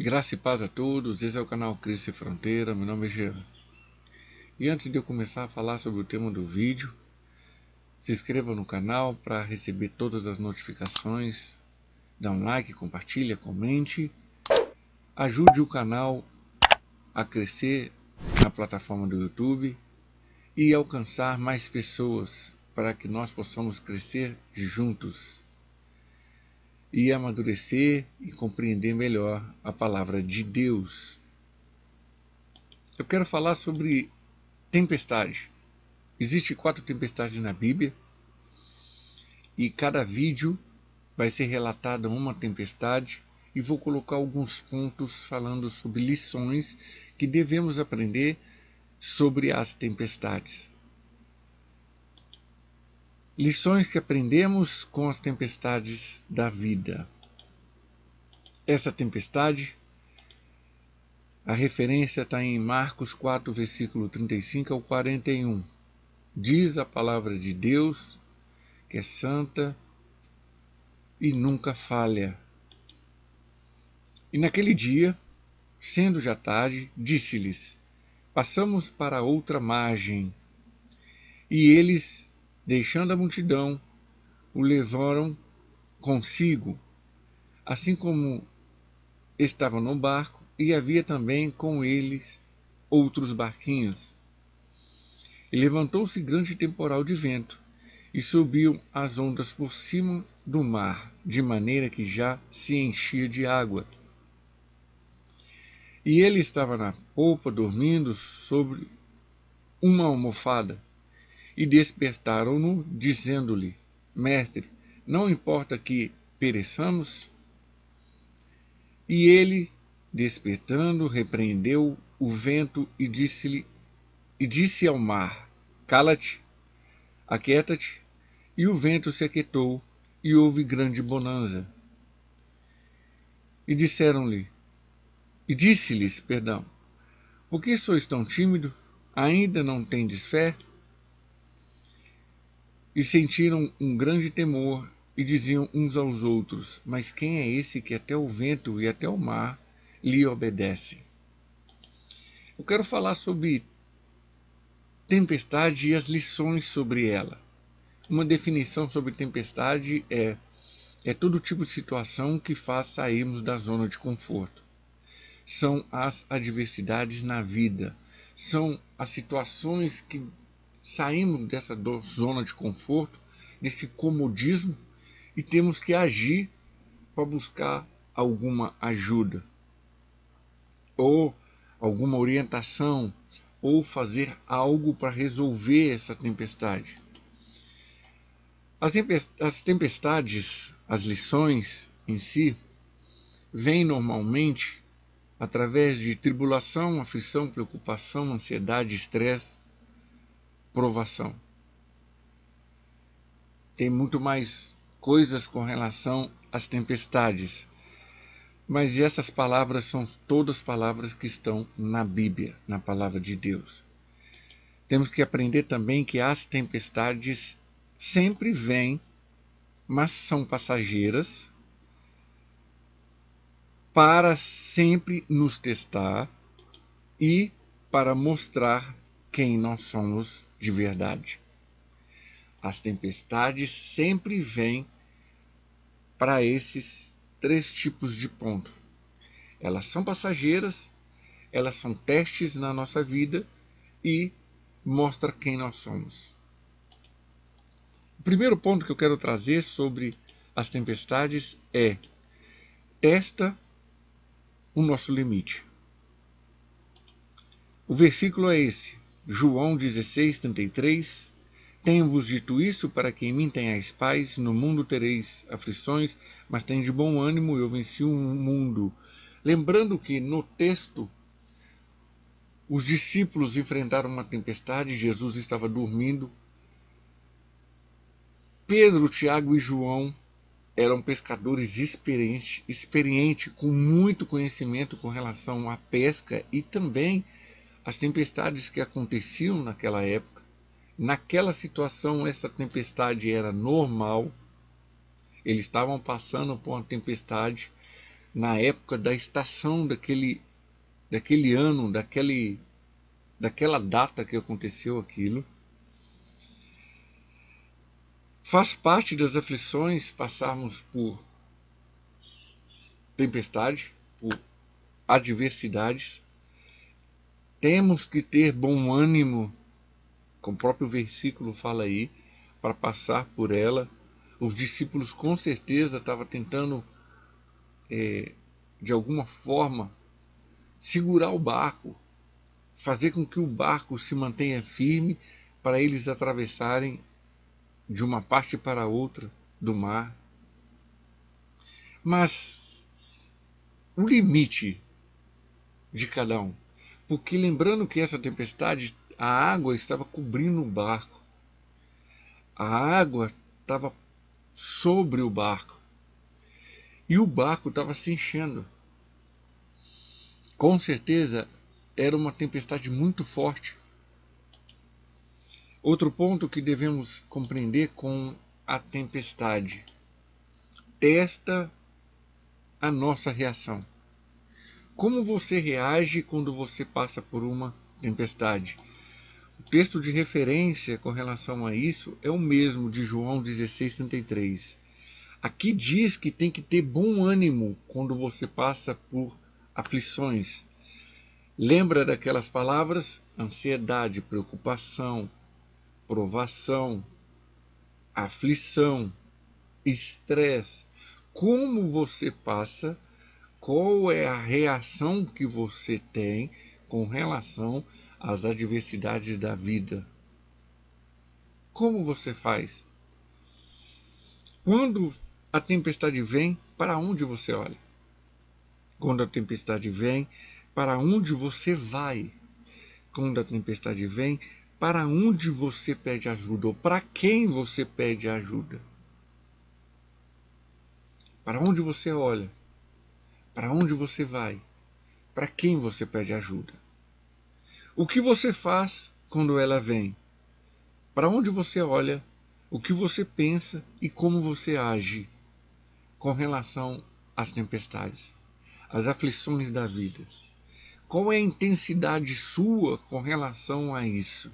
Graça e paz a todos, esse é o canal Cristo Sem Fronteira, meu nome é Jean. E antes de eu começar a falar sobre o tema do vídeo, se inscreva no canal para receber todas as notificações, dá um like, compartilha, comente, ajude o canal a crescer na plataforma do YouTube e alcançar mais pessoas para que nós possamos crescer juntos e amadurecer e compreender melhor a palavra de Deus. Eu quero falar sobre tempestade. Existem 4 tempestades na Bíblia e cada vídeo vai ser relatada uma tempestade e vou colocar alguns pontos falando sobre lições que devemos aprender sobre as tempestades. Lições que aprendemos com as tempestades da vida. Essa tempestade, a referência está em Marcos 4, versículo 35 ao 41. Diz a palavra de Deus, que é santa e nunca falha. E naquele dia, sendo já tarde, disse-lhes: passamos para outra margem. E eles, deixando a multidão, o levaram consigo, assim como estava no barco, e havia também com eles outros barquinhos. E levantou-se grande temporal de vento, e subiam as ondas por cima do mar, de maneira que já se enchia de água. E ele estava na polpa, dormindo sobre uma almofada. E despertaram-no, dizendo-lhe: Mestre, não importa que pereçamos? E ele, despertando, repreendeu o vento e disse ao mar: Cala-te, aquieta-te. E o vento se aquietou, e houve grande bonança. E disse-lhes, por que sois tão tímido? Ainda não tendes fé? E sentiram um grande temor, e diziam uns aos outros: Mas quem é esse que até o vento e até o mar lhe obedecem? Eu quero falar sobre tempestade e as lições sobre ela. Uma definição sobre tempestade é todo tipo de situação que faz sairmos da zona de conforto. São as adversidades na vida, são as situações que saímos dessa zona de conforto, desse comodismo, e temos que agir para buscar alguma ajuda, ou alguma orientação, ou fazer algo para resolver essa tempestade. As tempestades, as lições em si, vêm normalmente através de tribulação, aflição, preocupação, ansiedade, estresse, provação. Tem muito mais coisas com relação às tempestades, mas essas palavras são todas palavras que estão na Bíblia, na palavra de Deus. Temos que aprender também que as tempestades sempre vêm, mas são passageiras, para sempre nos testar e para mostrar quem nós somos de verdade. As tempestades sempre vêm para esses 3 tipos de ponto. Elas são passageiras, elas são testes na nossa vida e mostram quem nós somos. O primeiro ponto que eu quero trazer sobre as tempestades é: testa o nosso limite. O versículo é esse, João 16:33. Tenho-vos dito isso para que em mim tenhais paz, no mundo tereis aflições, mas tende bom ânimo, eu venci o mundo. Lembrando que no texto, os discípulos enfrentaram uma tempestade, Jesus estava dormindo. Pedro, Tiago e João eram pescadores experientes, com muito conhecimento com relação à pesca e também as tempestades que aconteciam naquela época. Naquela situação, essa tempestade era normal. Eles estavam passando por uma tempestade na época da estação daquele ano, daquela data que aconteceu aquilo. Faz parte das aflições passarmos por tempestade, por adversidades. Temos que ter bom ânimo, como o próprio versículo fala aí, para passar por ela. Os discípulos com certeza estavam tentando, de alguma forma, segurar o barco, fazer com que o barco se mantenha firme para eles atravessarem de uma parte para a outra do mar. Mas o limite de cada um, porque lembrando que essa tempestade, a água estava cobrindo o barco, a água estava sobre o barco e o barco estava se enchendo. Com certeza era uma tempestade muito forte. Outro ponto que devemos compreender com a tempestade: testa a nossa reação. Como você reage quando você passa por uma tempestade? O texto de referência com relação a isso é o mesmo de João 16:33. Aqui diz que tem que ter bom ânimo quando você passa por aflições. Lembra daquelas palavras? Ansiedade, preocupação, provação, aflição, estresse. Como você passa? Qual é a reação que você tem com relação às adversidades da vida? Como você faz? Quando a tempestade vem, para onde você olha? Quando a tempestade vem, para onde você vai? Quando a tempestade vem, para onde você pede ajuda? Ou para quem você pede ajuda? Para onde você olha? Para onde você vai? Para quem você pede ajuda? O que você faz quando ela vem? Para onde você olha? O que você pensa e como você age com relação às tempestades, às aflições da vida? Qual é a intensidade sua com relação a isso?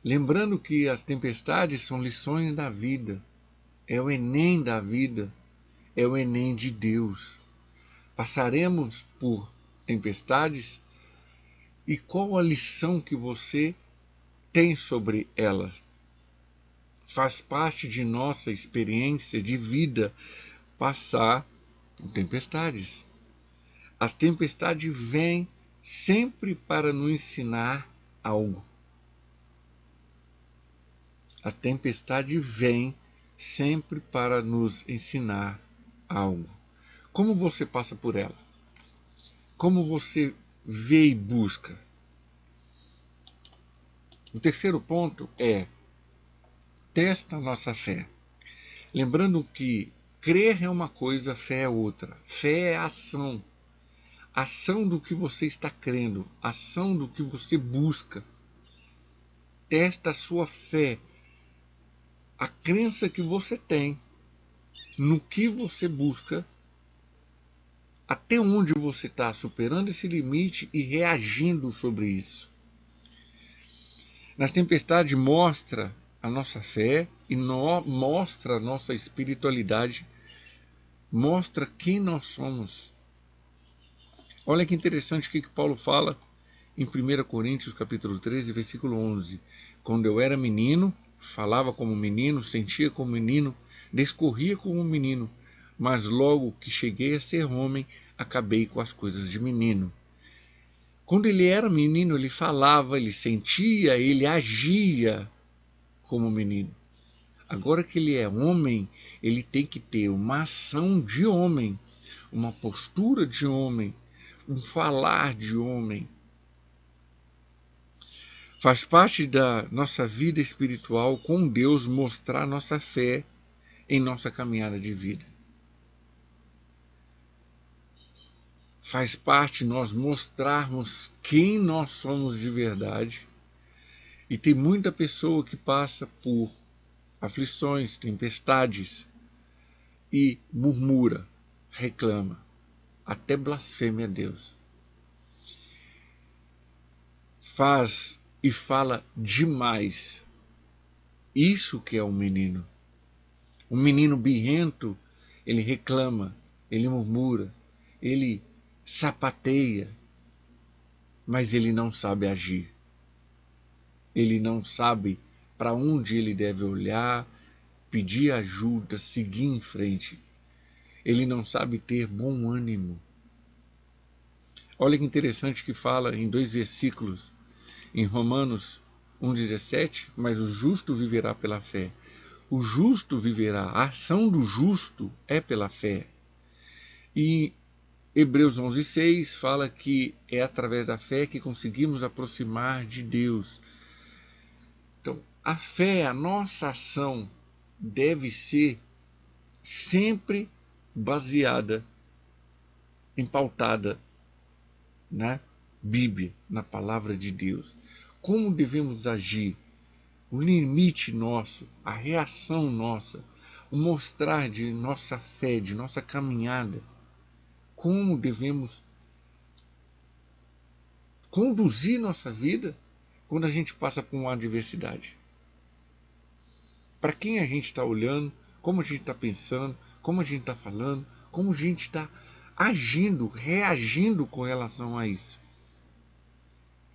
Lembrando que as tempestades são lições da vida, é o Enem da vida, é o Enem de Deus. Passaremos por tempestades e qual a lição que você tem sobre elas? Faz parte de nossa experiência de vida passar por tempestades. As tempestades vêm sempre para nos ensinar algo. A tempestade vem sempre para nos ensinar algo. Como você passa por ela? Como você vê e busca? O terceiro ponto é: testa a nossa fé. Lembrando que crer é uma coisa, fé é outra. Fé é ação. Ação do que você está crendo, ação do que você busca. Testa a sua fé, a crença que você tem no que você busca, até onde você está superando esse limite e reagindo sobre isso. Nas tempestades mostra a nossa fé e mostra a nossa espiritualidade, mostra quem nós somos. Olha que interessante o que Paulo fala em 1 Coríntios capítulo 13, versículo 11. Quando eu era menino, falava como menino, sentia como menino, discorria como menino, mas logo que cheguei a ser homem, acabei com as coisas de menino. Quando ele era menino, ele falava, ele sentia, ele agia como menino. Agora que ele é homem, ele tem que ter uma ação de homem, uma postura de homem, um falar de homem. Faz parte da nossa vida espiritual com Deus mostrar nossa fé em nossa caminhada de vida. Faz parte nós mostrarmos quem nós somos de verdade. E tem muita pessoa que passa por aflições, tempestades e murmura, reclama. até blasfeme a Deus. Faz e fala demais. Isso que é um menino. Um menino birrento, ele reclama, ele murmura, ele sapateia, mas ele não sabe agir. Ele não sabe para onde ele deve olhar, pedir ajuda, seguir em frente. Ele não sabe ter bom ânimo. Olha que interessante que fala em 2 versículos, em Romanos 1,17, mas o justo viverá pela fé. O justo viverá, a ação do justo é pela fé. E Hebreus 11,6 fala que é através da fé que conseguimos aproximar de Deus. Então, a fé, a nossa ação, deve ser sempre baseada, pautada na Bíblia, na palavra de Deus. Como devemos agir? O limite nosso, a reação nossa, o mostrar de nossa fé, de nossa caminhada, como devemos conduzir nossa vida quando a gente passa por uma adversidade. Para quem a gente está olhando, como a gente está pensando, como a gente está falando, como a gente está agindo, reagindo com relação a isso.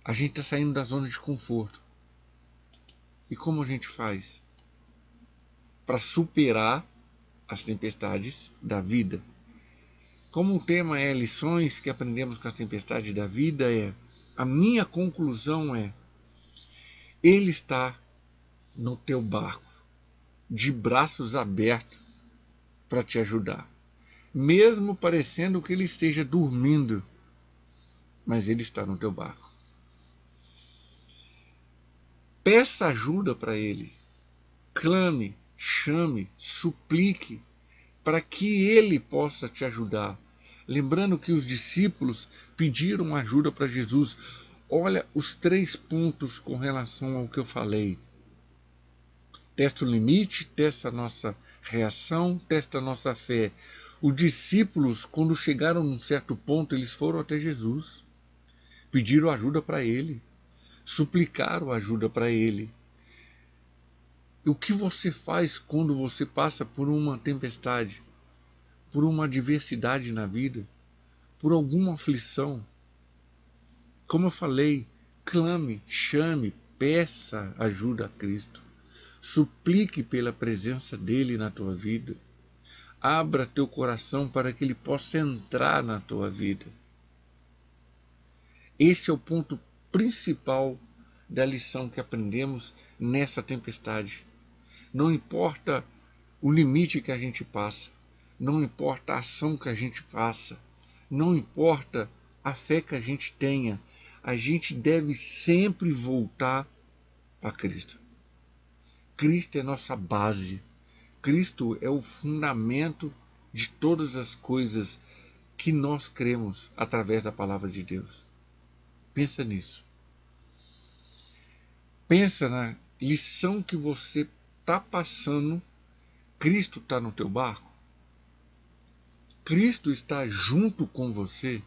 A gente está saindo da zona de conforto. E como a gente faz para superar as tempestades da vida? Como o tema é lições que aprendemos com as tempestades da vida, a minha conclusão é: Ele está no teu barco, de braços abertos para te ajudar. Mesmo parecendo que Ele esteja dormindo, mas Ele está no teu barco. Peça ajuda para Ele. Clame, chame, suplique, para que Ele possa te ajudar. Lembrando que os discípulos pediram ajuda para Jesus. Olha os 3 pontos com relação ao que eu falei. Testa o limite, testa a nossa reação, testa a nossa fé. Os discípulos, quando chegaram num certo ponto, eles foram até Jesus. Pediram ajuda para Ele. Suplicaram ajuda para Ele. O que você faz quando você passa por uma tempestade, por uma adversidade na vida, por alguma aflição? Como eu falei, clame, chame, peça ajuda a Cristo. Suplique pela presença dEle na tua vida. Abra teu coração para que Ele possa entrar na tua vida. Esse é o ponto principal da lição que aprendemos nessa tempestade. Não importa o limite que a gente passa, não importa a ação que a gente faça, não importa a fé que a gente tenha, a gente deve sempre voltar a Cristo. Cristo é nossa base. Cristo é o fundamento de todas as coisas que nós cremos através da palavra de Deus. Pensa nisso. Pensa na lição que você está passando. Cristo está no teu barco? Cristo está junto com você?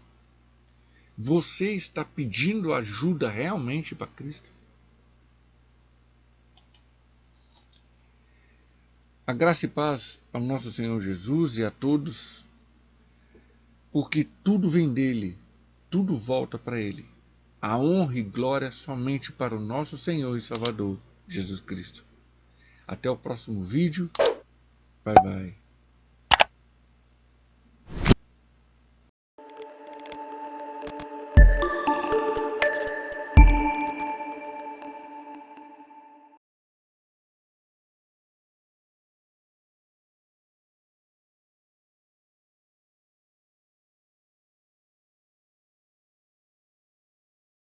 Você está pedindo ajuda realmente para Cristo? A graça e paz ao nosso Senhor Jesus e a todos, porque tudo vem dele, tudo volta para ele. A honra e glória somente para o nosso Senhor e Salvador, Jesus Cristo. Até o próximo vídeo. Bye, bye.